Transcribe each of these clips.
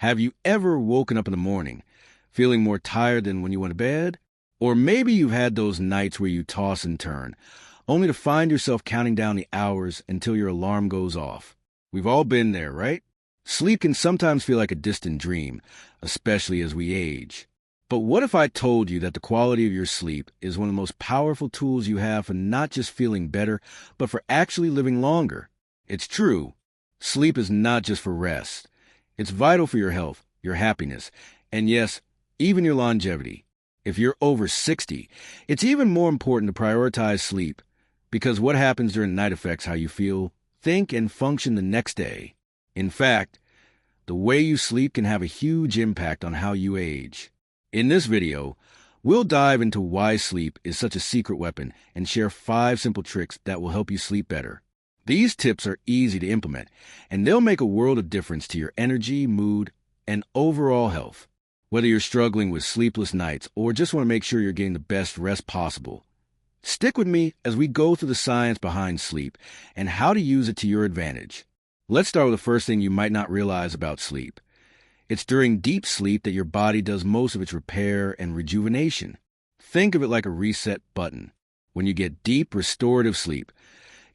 Have you ever woken up in the morning feeling more tired than when you went to bed? Or maybe you've had those nights where you toss and turn, only to find yourself counting down the hours until your alarm goes off. We've all been there, right? Sleep can sometimes feel like a distant dream, especially as we age. But what if I told you that the quality of your sleep is one of the most powerful tools you have for not just feeling better, but for actually living longer? It's true. Sleep is not just for rest. It's vital for your health, your happiness, and yes, even your longevity. If you're over 60, it's even more important to prioritize sleep because what happens during the night affects how you feel, think, and function the next day. In fact, the way you sleep can have a huge impact on how you age. In this video, we'll dive into why sleep is such a secret weapon and share 5 simple tricks that will help you sleep better. These tips are easy to implement, and they'll make a world of difference to your energy, mood, and overall health. Whether you're struggling with sleepless nights or just want to make sure you're getting the best rest possible, stick with me as we go through the science behind sleep and how to use it to your advantage. Let's start with the first thing you might not realize about sleep. It's during deep sleep that your body does most of its repair and rejuvenation. Think of it like a reset button. When you get deep, restorative sleep,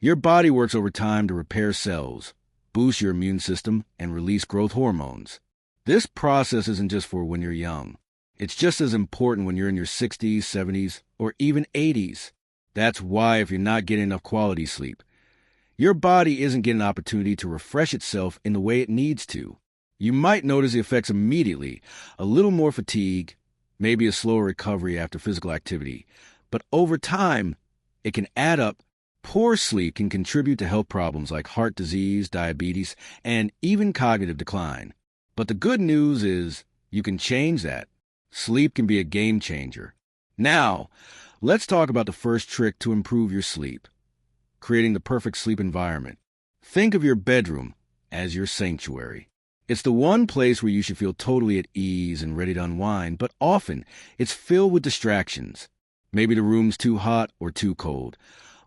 your body works over time to repair cells, boost your immune system, and release growth hormones. This process isn't just for when you're young. It's just as important when you're in your 60s, 70s, or even 80s. That's why if you're not getting enough quality sleep, your body isn't getting an opportunity to refresh itself in the way it needs to. You might notice the effects immediately, a little more fatigue, maybe a slower recovery after physical activity. But over time, it can add up. Poor sleep can contribute to health problems like heart disease, diabetes, and even cognitive decline. But the good news is you can change that. Sleep can be a game changer. Now, let's talk about the first trick to improve your sleep: creating the perfect sleep environment. Think of your bedroom as your sanctuary. It's the one place where you should feel totally at ease and ready to unwind, but often it's filled with distractions. Maybe the room's too hot or too cold,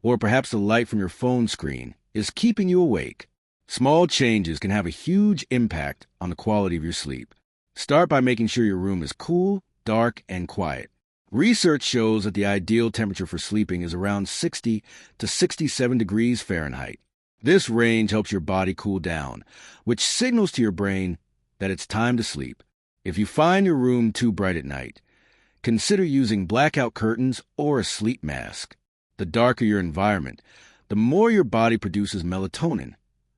or perhaps the light from your phone screen is keeping you awake. Small changes can have a huge impact on the quality of your sleep. Start by making sure your room is cool, dark, and quiet. Research shows that the ideal temperature for sleeping is around 60 to 67 degrees Fahrenheit. This range helps your body cool down, which signals to your brain that it's time to sleep. If you find your room too bright at night, consider using blackout curtains or a sleep mask. The darker your environment, the more your body produces melatonin,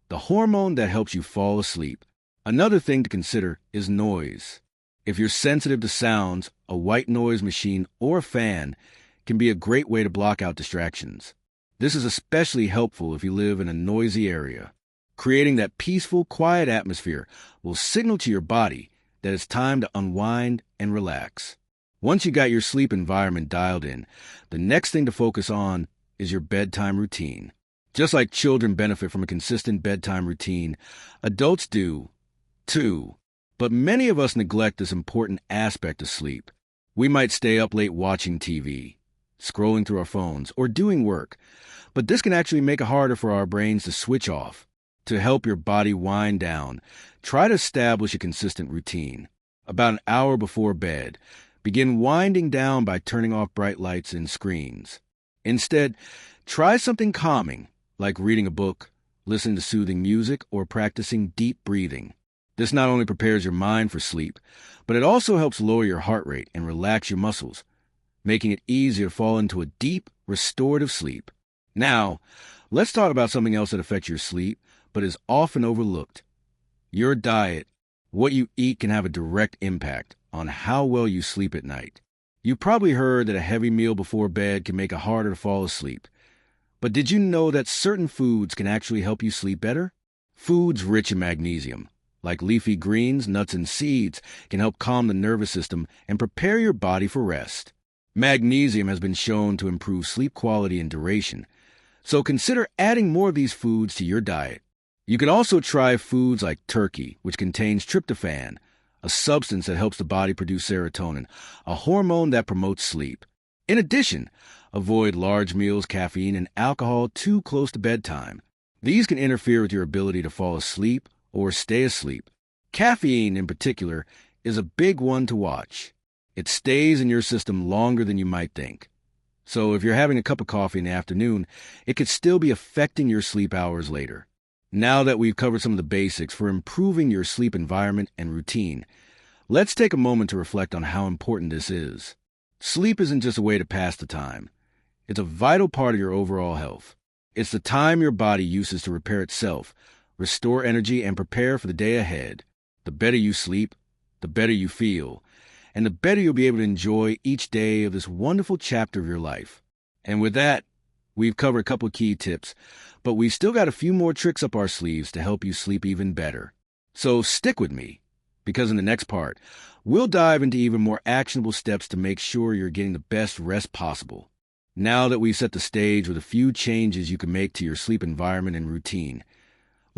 the hormone that helps you fall asleep. Another thing to consider is noise. If you're sensitive to sounds, a white noise machine or a fan can be a great way to block out distractions. This is especially helpful if you live in a noisy area. Creating that peaceful, quiet atmosphere will signal to your body that it's time to unwind and relax. Once you got your sleep environment dialed in, the next thing to focus on is your bedtime routine. Just like children benefit from a consistent bedtime routine, adults do, too. But many of us neglect this important aspect of sleep. We might stay up late watching TV, scrolling through our phones, or doing work. But this can actually make it harder for our brains to switch off. To help your body wind down, try to establish a consistent routine. About an hour before bed, begin winding down by turning off bright lights and screens. Instead, try something calming, like reading a book, listening to soothing music, or practicing deep breathing. This not only prepares your mind for sleep, but it also helps lower your heart rate and relax your muscles, making it easier to fall into a deep, restorative sleep. Now, let's talk about something else that affects your sleep, but is often overlooked. Your diet. What you eat can have a direct impact on how well you sleep at night. You probably heard that a heavy meal before bed can make it harder to fall asleep. But did you know that certain foods can actually help you sleep better? Foods rich in magnesium, like leafy greens, nuts, and seeds, can help calm the nervous system and prepare your body for rest. Magnesium has been shown to improve sleep quality and duration, so consider adding more of these foods to your diet. You can also try foods like turkey, which contains tryptophan, a substance that helps the body produce serotonin, a hormone that promotes sleep. In addition, avoid large meals, caffeine, and alcohol too close to bedtime. These can interfere with your ability to fall asleep or stay asleep. Caffeine, in particular, is a big one to watch. It stays in your system longer than you might think. So if you're having a cup of coffee in the afternoon, it could still be affecting your sleep hours later. Now that we've covered some of the basics for improving your sleep environment and routine, let's take a moment to reflect on how important this is. Sleep isn't just a way to pass the time. It's a vital part of your overall health. It's the time your body uses to repair itself, restore energy, and prepare for the day ahead. The better you sleep, the better you feel, and the better you'll be able to enjoy each day of this wonderful chapter of your life. And with that, we've covered a couple of key tips, but we've still got a few more tricks up our sleeves to help you sleep even better. So stick with me, because in the next part, we'll dive into even more actionable steps to make sure you're getting the best rest possible. Now that we've set the stage with a few changes you can make to your sleep environment and routine,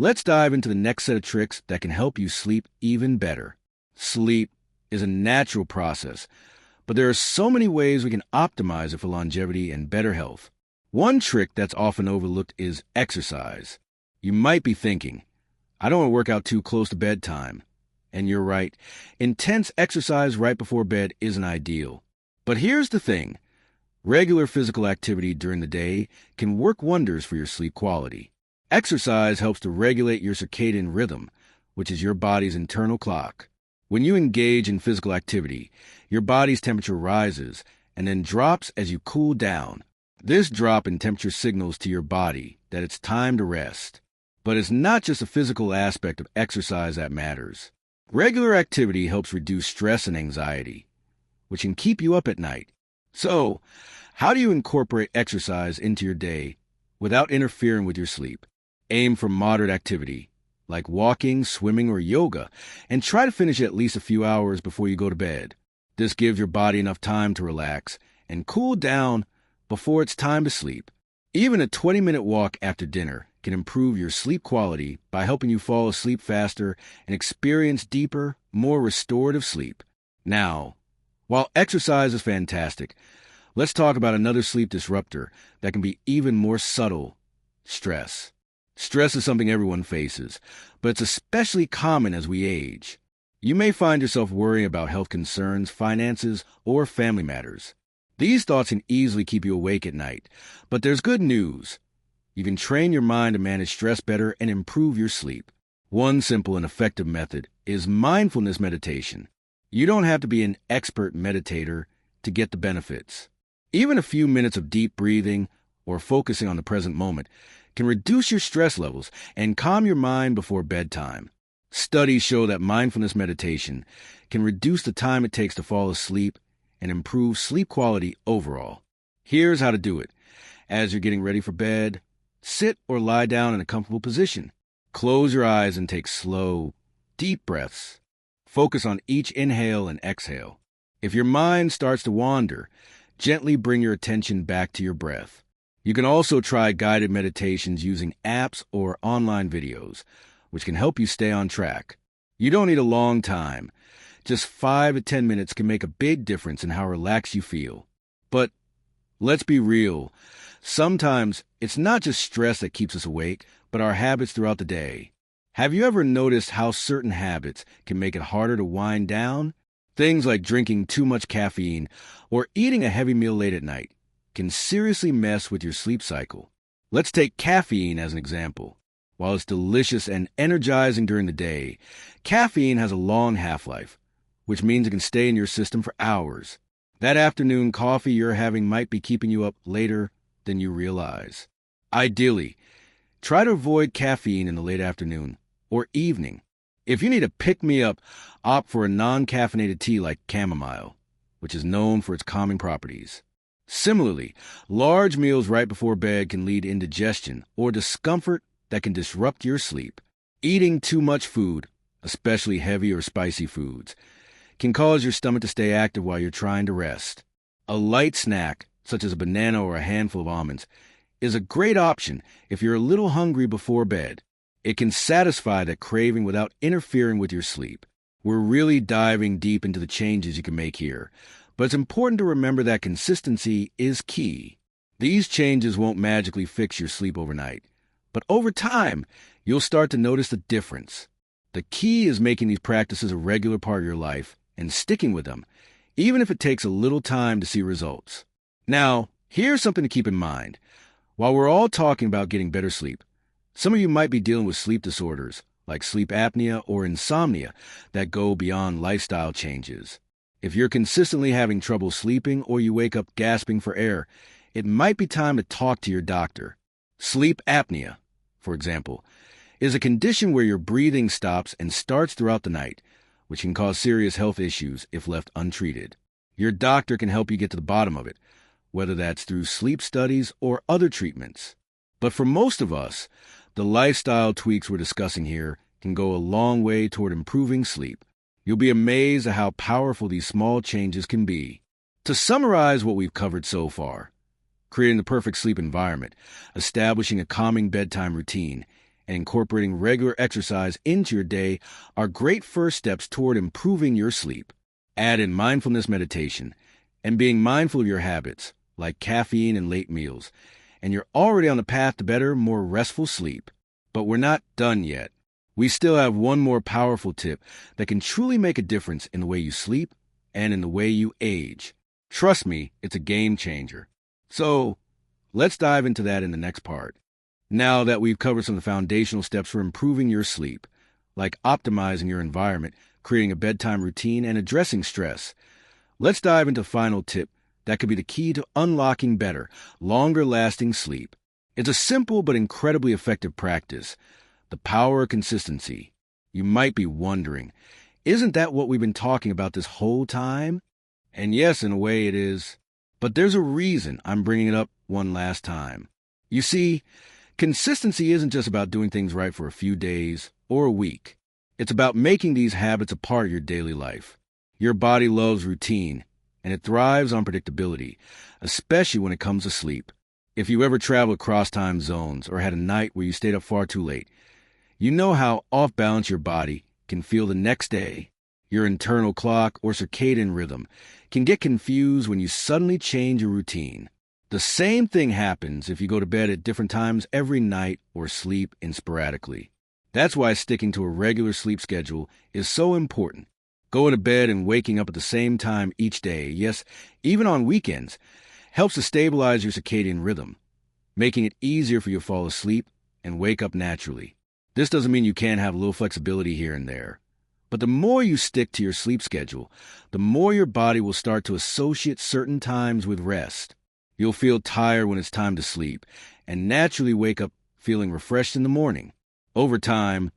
let's dive into the next set of tricks that can help you sleep even better. Sleep is a natural process, but there are so many ways we can optimize it for longevity and better health. One trick that's often overlooked is exercise. You might be thinking, I don't want to work out too close to bedtime. And you're right, intense exercise right before bed isn't ideal. But here's the thing. Regular physical activity during the day can work wonders for your sleep quality. Exercise helps to regulate your circadian rhythm, which is your body's internal clock. When you engage in physical activity, your body's temperature rises and then drops as you cool down. This drop in temperature signals to your body that it's time to rest. But it's not just a physical aspect of exercise that matters. Regular activity helps reduce stress and anxiety, which can keep you up at night. So, how do you incorporate exercise into your day without interfering with your sleep? Aim for moderate activity, like walking, swimming, or yoga, and try to finish at least a few hours before you go to bed. This gives your body enough time to relax and cool down before it's time to sleep. Even a 20-minute walk after dinner can improve your sleep quality by helping you fall asleep faster and experience deeper, more restorative sleep. Now, while exercise is fantastic, let's talk about another sleep disruptor that can be even more subtle: stress. Stress is something everyone faces, but it's especially common as we age. You may find yourself worrying about health concerns, finances, or family matters. These thoughts can easily keep you awake at night, but there's good news. You can train your mind to manage stress better and improve your sleep. One simple and effective method is mindfulness meditation. You don't have to be an expert meditator to get the benefits. Even a few minutes of deep breathing or focusing on the present moment can reduce your stress levels and calm your mind before bedtime. Studies show that mindfulness meditation can reduce the time it takes to fall asleep and improve sleep quality overall. Here's how to do it. As you're getting ready for bed, sit or lie down in a comfortable position. Close your eyes and take slow, deep breaths. Focus on each inhale and exhale. If your mind starts to wander, gently bring your attention back to your breath. You can also try guided meditations using apps or online videos, which can help you stay on track. You don't need a long time. Just 5 to 10 minutes can make a big difference in how relaxed you feel. But let's be real. Sometimes it's not just stress that keeps us awake, but our habits throughout the day. Have you ever noticed how certain habits can make it harder to wind down? Things like drinking too much caffeine or eating a heavy meal late at night can seriously mess with your sleep cycle. Let's take caffeine as an example. While it's delicious and energizing during the day, caffeine has a long half-life, which means it can stay in your system for hours. That afternoon coffee you're having might be keeping you up later than you realize. Ideally, try to avoid caffeine in the late afternoon or evening. If you need a pick-me-up, opt for a non-caffeinated tea like chamomile, which is known for its calming properties. Similarly, large meals right before bed can lead to indigestion or discomfort that can disrupt your sleep. Eating too much food, especially heavy or spicy foods, can cause your stomach to stay active while you're trying to rest. A light snack, such as a banana or a handful of almonds, is a great option if you're a little hungry before bed. It can satisfy that craving without interfering with your sleep. We're really diving deep into the changes you can make here, but it's important to remember that consistency is key. These changes won't magically fix your sleep overnight, but over time, you'll start to notice the difference. The key is making these practices a regular part of your life and sticking with them, even if it takes a little time to see results. Now, here's something to keep in mind. While we're all talking about getting better sleep, some of you might be dealing with sleep disorders like sleep apnea or insomnia that go beyond lifestyle changes. If you're consistently having trouble sleeping or you wake up gasping for air, it might be time to talk to your doctor. Sleep apnea, for example, is a condition where your breathing stops and starts throughout the night, which can cause serious health issues if left untreated. Your doctor can help you get to the bottom of it, whether that's through sleep studies or other treatments. But for most of us, the lifestyle tweaks we're discussing here can go a long way toward improving sleep. You'll be amazed at how powerful these small changes can be. To summarize what we've covered so far, creating the perfect sleep environment, establishing a calming bedtime routine, and incorporating regular exercise into your day are great first steps toward improving your sleep. Add in mindfulness meditation and being mindful of your habits, like caffeine and late meals, and you're already on the path to better, more restful sleep. But we're not done yet. We still have one more powerful tip that can truly make a difference in the way you sleep and in the way you age. Trust me, it's a game changer. So, let's dive into that in the next part. Now that we've covered some of the foundational steps for improving your sleep, like optimizing your environment, creating a bedtime routine, and addressing stress, let's dive into a final tip that could be the key to unlocking better, longer-lasting sleep. It's a simple but incredibly effective practice: the power of consistency. You might be wondering, isn't that what we've been talking about this whole time? And yes, in a way it is. But there's a reason I'm bringing it up one last time. You see, consistency isn't just about doing things right for a few days or a week. It's about making these habits a part of your daily life. Your body loves routine, and it thrives on predictability, especially when it comes to sleep. If you ever traveled across time zones or had a night where you stayed up far too late, you know how off balance your body can feel the next day. Your internal clock or circadian rhythm can get confused when you suddenly change your routine. The same thing happens if you go to bed at different times every night or sleep in sporadically. That's why sticking to a regular sleep schedule is so important. Going to bed and waking up at the same time each day, yes, even on weekends, helps to stabilize your circadian rhythm, making it easier for you to fall asleep and wake up naturally. This doesn't mean you can't have a little flexibility here and there. But the more you stick to your sleep schedule, the more your body will start to associate certain times with rest. You'll feel tired when it's time to sleep, and naturally wake up feeling refreshed in the morning. Over time,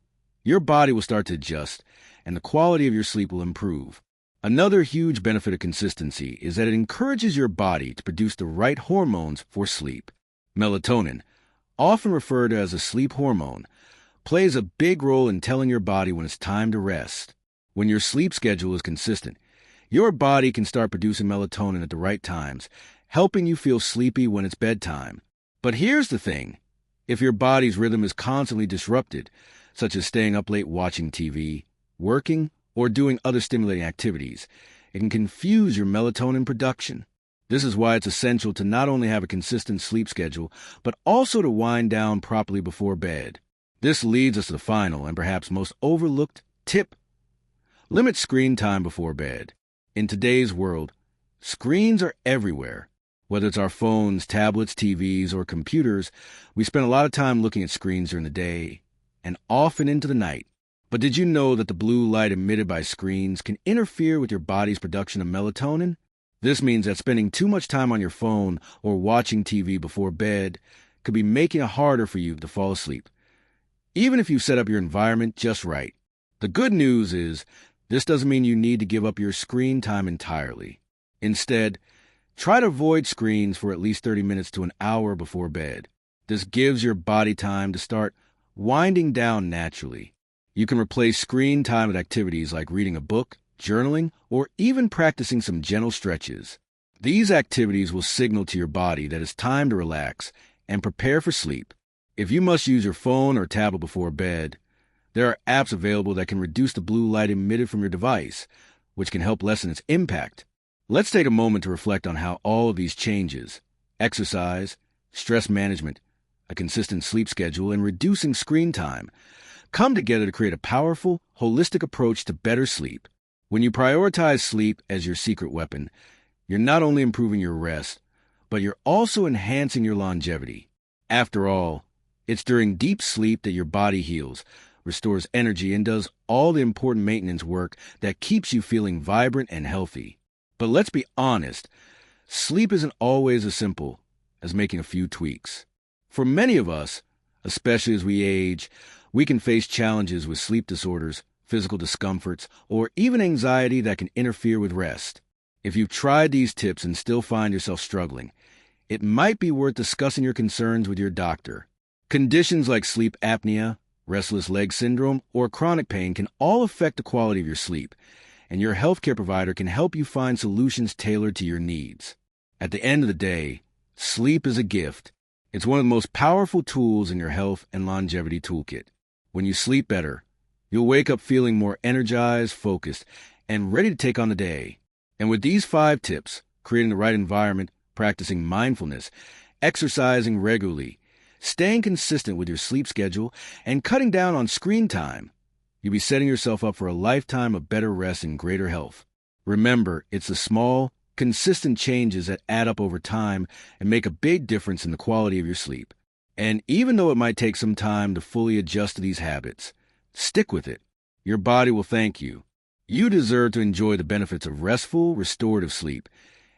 your body will start to adjust, and the quality of your sleep will improve. Another huge benefit of consistency is that it encourages your body to produce the right hormones for sleep. Melatonin, often referred to as a sleep hormone, plays a big role in telling your body when it's time to rest. When your sleep schedule is consistent, your body can start producing melatonin at the right times, helping you feel sleepy when it's bedtime. But here's the thing. If your body's rhythm is constantly disrupted, such as staying up late watching TV, working, or doing other stimulating activities, it can confuse your melatonin production. This is why it's essential to not only have a consistent sleep schedule, but also to wind down properly before bed. This leads us to the final and perhaps most overlooked tip. Limit screen time before bed. In today's world, screens are everywhere. Whether it's our phones, tablets, TVs, or computers, we spend a lot of time looking at screens during the day and often into the night. But did you know that the blue light emitted by screens can interfere with your body's production of melatonin? This means that spending too much time on your phone or watching TV before bed could be making it harder for you to fall asleep, even if you set up your environment just right. The good news is, this doesn't mean you need to give up your screen time entirely. Instead, try to avoid screens for at least 30 minutes to an hour before bed. This gives your body time to start winding down naturally. You can replace screen time with activities like reading a book, journaling, or even practicing some gentle stretches. These activities will signal to your body that it's time to relax and prepare for sleep. If you must use your phone or tablet before bed, there are apps available that can reduce the blue light emitted from your device, which can help lessen its impact. Let's take a moment to reflect on how all of these changes, exercise, stress management, a consistent sleep schedule, and reducing screen time, come together to create a powerful, holistic approach to better sleep. When you prioritize sleep as your secret weapon, you're not only improving your rest, but you're also enhancing your longevity. After all, it's during deep sleep that your body heals, restores energy, and does all the important maintenance work that keeps you feeling vibrant and healthy. But let's be honest, sleep isn't always as simple as making a few tweaks. For many of us, especially as we age, we can face challenges with sleep disorders, physical discomforts, or even anxiety that can interfere with rest. If you've tried these tips and still find yourself struggling, it might be worth discussing your concerns with your doctor. Conditions like sleep apnea, restless leg syndrome, or chronic pain can all affect the quality of your sleep, and your healthcare provider can help you find solutions tailored to your needs. At the end of the day, sleep is a gift. It's one of the most powerful tools in your health and longevity toolkit. When you sleep better, you'll wake up feeling more energized, focused, and ready to take on the day. And with these 5 tips, creating the right environment, practicing mindfulness, exercising regularly, staying consistent with your sleep schedule, and cutting down on screen time, you'll be setting yourself up for a lifetime of better rest and greater health. Remember, it's the small, consistent changes that add up over time and make a big difference in the quality of your sleep. And even though it might take some time to fully adjust to these habits, stick with it. Your body will thank you. You deserve to enjoy the benefits of restful, restorative sleep.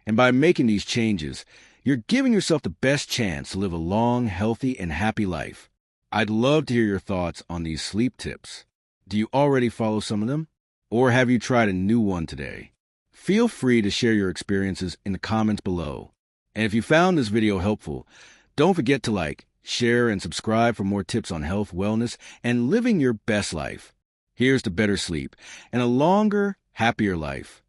And by making these changes, you're giving yourself the best chance to live a long, healthy, and happy life. I'd love to hear your thoughts on these sleep tips. Do you already follow some of them? Or have you tried a new one today? Feel free to share your experiences in the comments below. And if you found this video helpful, don't forget to like, share, and subscribe for more tips on health, wellness, and living your best life. Here's to better sleep and a longer, happier life.